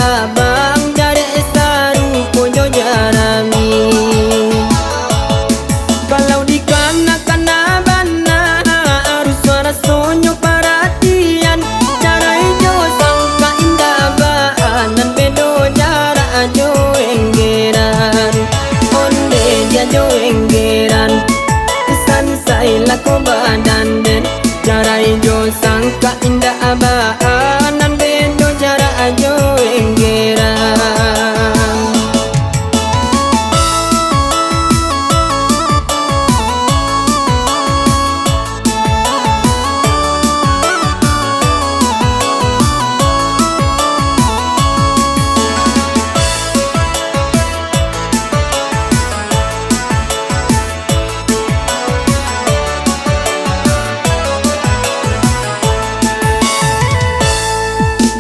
tabang jare saru ponyo jarami. Kalau dikana-kana bana harus suara sonyo perhatian. Cara ijo sangka indah baanan bedo jara ajo enggeran. Onde dia jo enggeran sansai lako badan den. Cara ijo sangka indah baanan bedo jara ajo enggeran.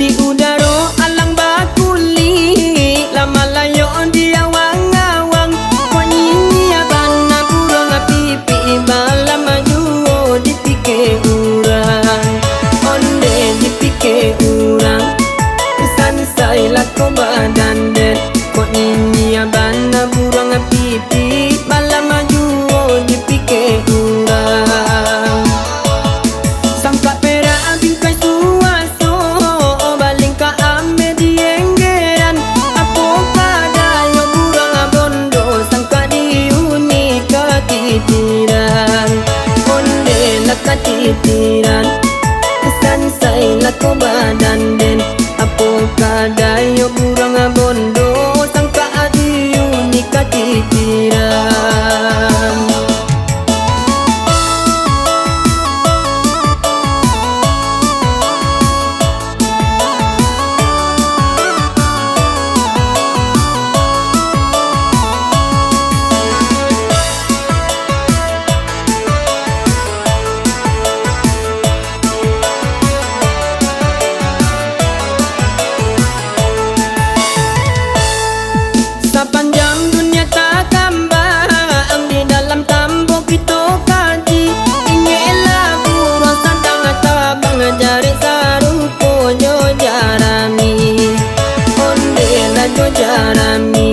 Di udara alang bakuli lama layo dia wang-awang. Kau nyanyi abana burung pipi bala maju dipike urang. Onde dipike urang sansai lako badan den. Kau nyanyi abana burung pipi bala maju dipike urang. Sangka perak bingkai suaso baling ka ame dienggeran. Apo kadayo burang abondo sangka diuni katitiran. Onde laka titiran sansai lako badan den. Apo kadayo burang abondo sangka diuni katitiran. Sepanjang dunia tak kambang di dalam tambok itu kaji. Ingelah burung sandang tabang jari saru ponyo jarami. Onde lajo jarami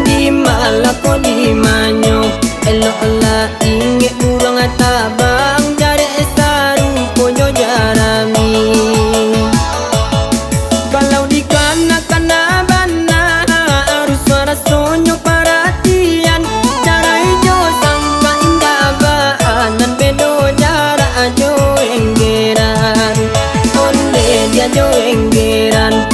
di malako di manyo. Elok la inge burung tabang jari saru ponyo jarami. Kalau dikana-kana bana harus suara sonyo perhatian. Cara ijo sangka indah baanan bedo jara ajo enggeran. Onde dia jo enggeran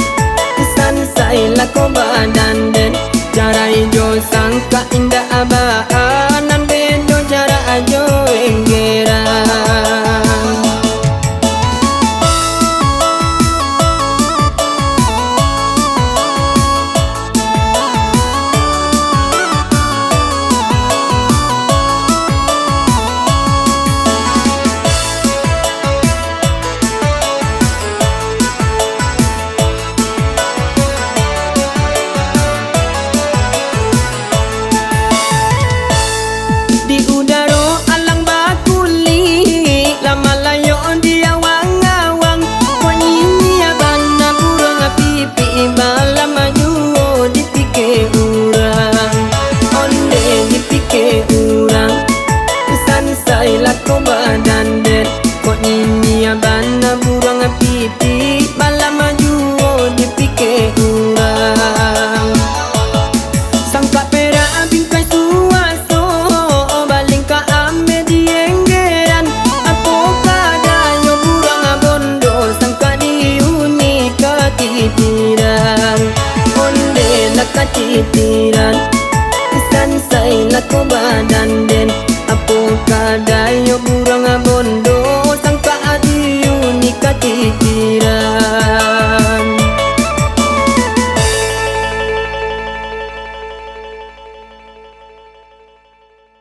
sansai lako badan den. Cara ijo sangka indah baanan bedo jara ajo enggeran. Di udara alang bakuli lama layo dia wang-awang. Kau nyanyi abana burung pipi bala maju dipike urang. Onde dipike urang sansai lako badan den. Kau nyanyi abana burung pipi bala maju dipike urang. Sangka perak bingkai suaso baling ka ame dienggeran. Apo kadayo burang abondo sangka diuni katitiran. Onde laka titiran